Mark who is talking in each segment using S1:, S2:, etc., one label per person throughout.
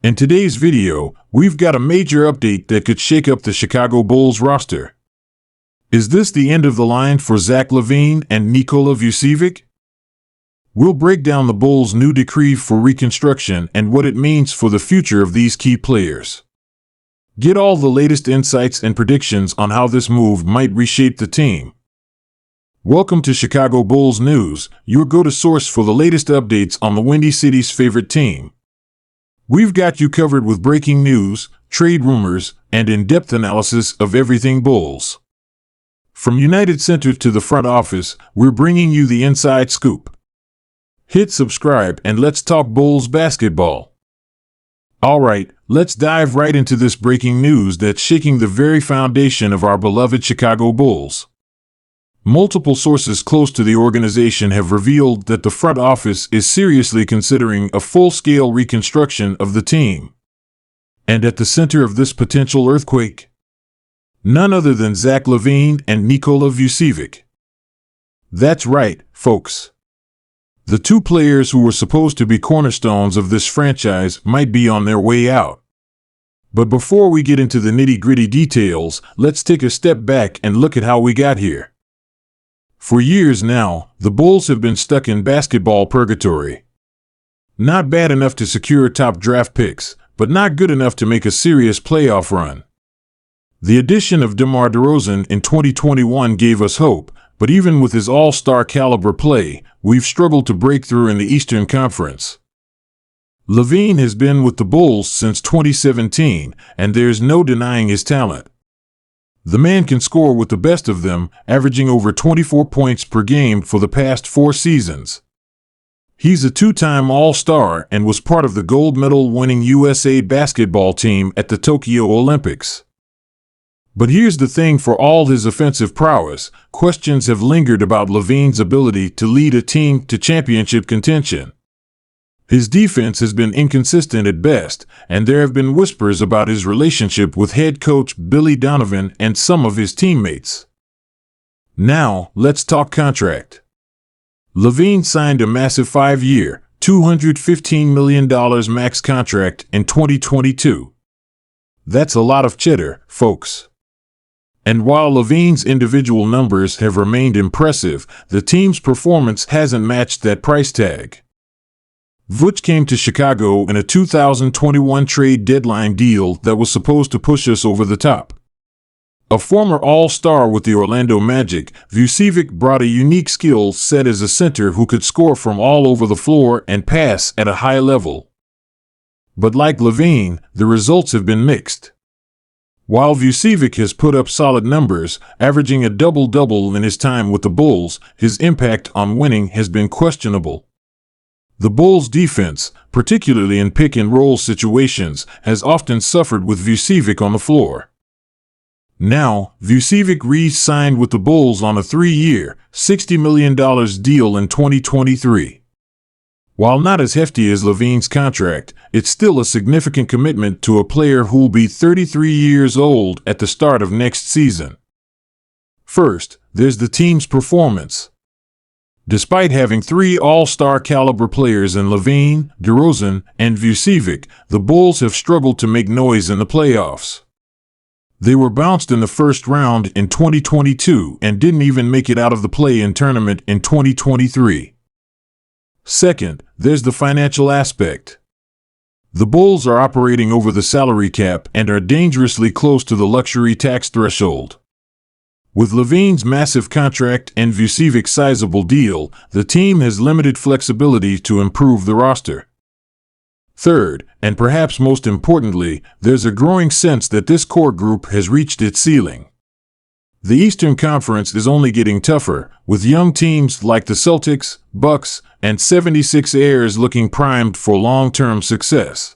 S1: In today's video, we've got a major update that could shake up the Chicago Bulls roster. Is this the end of the line for Zach LaVine and Nikola Vucevic? We'll break down the Bulls' new decree for reconstruction and what it means for the future of these key players. Get all the latest insights and predictions on how this move might reshape the team. Welcome to Chicago Bulls News, your go-to source for the latest updates on the Windy City's favorite team. We've got you covered with breaking news, trade rumors, and in-depth analysis of everything Bulls. From United Center to the front office, we're bringing you the inside scoop. Hit subscribe and let's talk Bulls basketball. All right, let's dive right into this breaking news that's shaking the very foundation of our beloved Chicago Bulls. Multiple sources close to the organization have revealed that the front office is seriously considering a full-scale reconstruction of the team. And at the center of this potential earthquake, none other than Zach LaVine and Nikola Vucevic. That's right, folks. The two players who were supposed to be cornerstones of this franchise might be on their way out. But before we get into the nitty-gritty details, let's take a step back and look at how we got here. For years now, the Bulls have been stuck in basketball purgatory. Not bad enough to secure top draft picks, but not good enough to make a serious playoff run. The addition of DeMar DeRozan in 2021 gave us hope, but even with his all-star caliber play, we've struggled to break through in the Eastern Conference. LaVine has been with the Bulls since 2017, and there's no denying his talent. The man can score with the best of them, averaging over 24 points per game for the past 4 seasons. He's a two-time All-Star and was part of the gold medal-winning USA basketball team at the Tokyo Olympics. But here's the thing: for all his offensive prowess, questions have lingered about LaVine's ability to lead a team to championship contention. His defense has been inconsistent at best, and there have been whispers about his relationship with head coach Billy Donovan and some of his teammates. Now, let's talk contract. LaVine signed a massive 5-year, $215 million max contract in 2022. That's a lot of cheddar, folks. And while LaVine's individual numbers have remained impressive, the team's performance hasn't matched that price tag. Vuce came to Chicago in a 2021 trade deadline deal that was supposed to push us over the top. A former All-Star with the Orlando Magic, Vucevic brought a unique skill set as a center who could score from all over the floor and pass at a high level. But like LaVine, the results have been mixed. While Vucevic has put up solid numbers, averaging a double-double in his time with the Bulls, his impact on winning has been questionable. The Bulls' defense, particularly in pick-and-roll situations, has often suffered with Vucevic on the floor. Now, Vucevic re-signed with the Bulls on a 3-year, $60 million deal in 2023. While not as hefty as LaVine's contract, it's still a significant commitment to a player who'll be 33 years old at the start of next season. First, there's the team's performance. Despite having 3 all-star caliber players in LaVine, DeRozan, and Vucevic, the Bulls have struggled to make noise in the playoffs. They were bounced in the first round in 2022 and didn't even make it out of the play-in tournament in 2023. Second, there's the financial aspect. The Bulls are operating over the salary cap and are dangerously close to the luxury tax threshold. With LaVine's massive contract and Vucevic's sizable deal, the team has limited flexibility to improve the roster. Third, and perhaps most importantly, there's a growing sense that this core group has reached its ceiling. The Eastern Conference is only getting tougher, with young teams like the Celtics, Bucks, and 76ers looking primed for long-term success.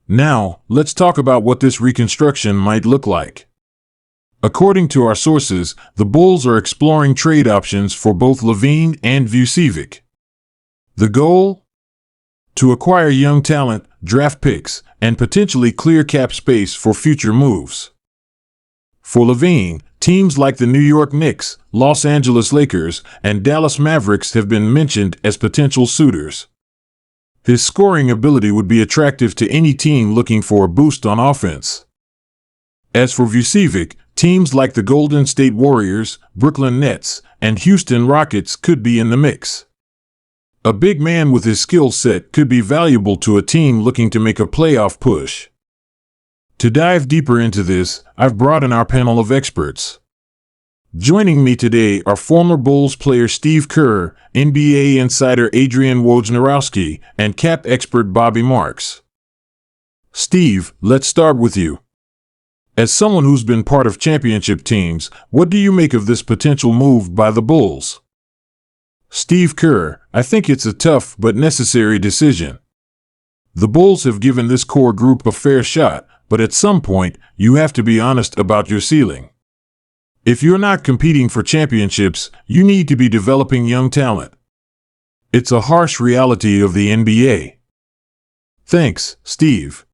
S1: Now, let's talk about what this reconstruction might look like. According to our sources, the Bulls are exploring trade options for both LaVine and Vucevic. The goal? To acquire young talent, draft picks, and potentially clear cap space for future moves. For LaVine, teams like the New York Knicks, Los Angeles Lakers, and Dallas Mavericks have been mentioned as potential suitors. His scoring ability would be attractive to any team looking for a boost on offense. As for Vucevic, teams like the Golden State Warriors, Brooklyn Nets, and Houston Rockets could be in the mix. A big man with his skill set could be valuable to a team looking to make a playoff push. To dive deeper into this, I've brought in our panel of experts. Joining me today are former Bulls player Steve Kerr, NBA insider Adrian Wojnarowski, and cap expert Bobby Marks. Steve, let's start with you. As someone who's been part of championship teams, what do you make of this potential move by the Bulls? Steve Kerr, I think it's a tough but necessary decision. The Bulls have given this core group a fair shot, but at some point, you have to be honest about your ceiling. If you're not competing for championships, you need to be developing young talent. It's a harsh reality of the NBA. Thanks, Steve.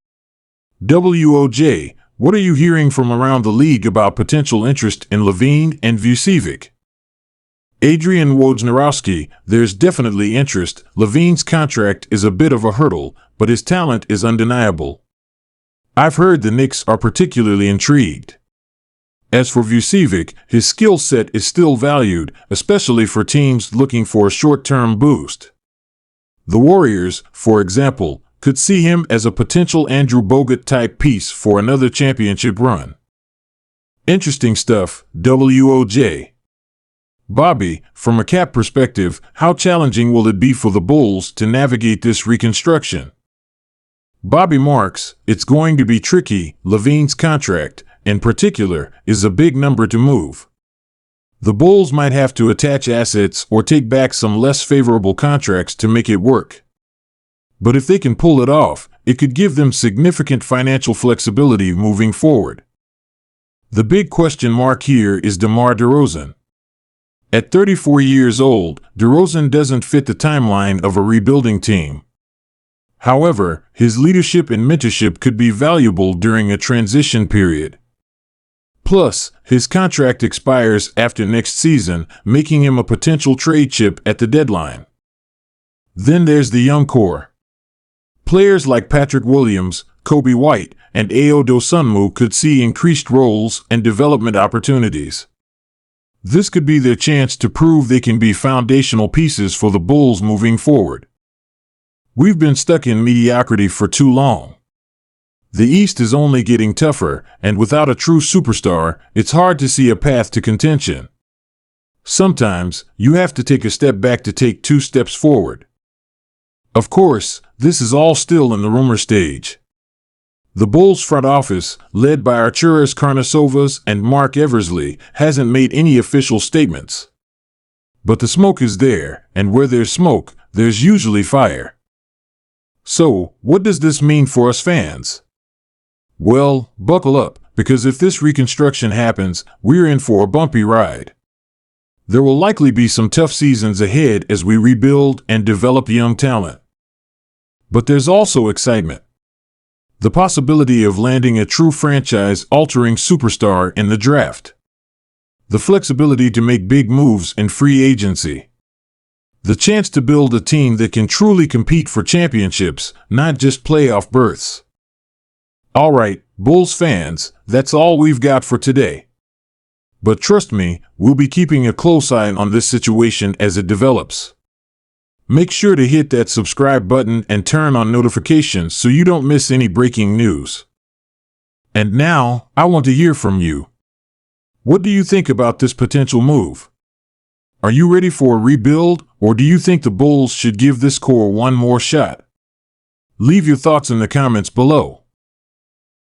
S1: WOJ, what are you hearing from around the league about potential interest in LaVine and Vucevic? Adrian Wojnarowski, there's definitely interest. LaVine's contract is a bit of a hurdle, but his talent is undeniable. I've heard the Knicks are particularly intrigued. As for Vucevic, his skill set is still valued, especially for teams looking for a short-term boost. The Warriors, for example, could see him as a potential Andrew Bogut-type piece for another championship run. Interesting stuff, WOJ. Bobby, from a cap perspective, how challenging will it be for the Bulls to navigate this reconstruction? Bobby Marks, it's going to be tricky. LaVine's contract, in particular, is a big number to move. The Bulls might have to attach assets or take back some less favorable contracts to make it work. But if they can pull it off, it could give them significant financial flexibility moving forward. The big question mark here is DeMar DeRozan. At 34 years old, DeRozan doesn't fit the timeline of a rebuilding team. However, his leadership and mentorship could be valuable during a transition period. Plus, his contract expires after next season, making him a potential trade chip at the deadline. Then there's the young core. Players like Patrick Williams, Kobe White, and Ayo Dosunmu could see increased roles and development opportunities. This could be their chance to prove they can be foundational pieces for the Bulls moving forward. We've been stuck in mediocrity for too long. The East is only getting tougher, and without a true superstar, it's hard to see a path to contention. Sometimes, you have to take a step back to take 2 steps forward. Of course, this is all still in the rumor stage. The Bulls front office, led by Arturas Karnisovas and Mark Eversley, hasn't made any official statements. But the smoke is there, and where there's smoke, there's usually fire. So, what does this mean for us fans? Well, buckle up, because if this reconstruction happens, we're in for a bumpy ride. There will likely be some tough seasons ahead as we rebuild and develop young talent. But there's also excitement. The possibility of landing a true franchise-altering superstar in the draft. The flexibility to make big moves in free agency. The chance to build a team that can truly compete for championships, not just playoff berths. All right, Bulls fans, that's all we've got for today. But trust me, we'll be keeping a close eye on this situation as it develops. Make sure to hit that subscribe button and turn on notifications so you don't miss any breaking news. And now, I want to hear from you. What do you think about this potential move? Are you ready for a rebuild, or do you think the Bulls should give this core one more shot? Leave your thoughts in the comments below.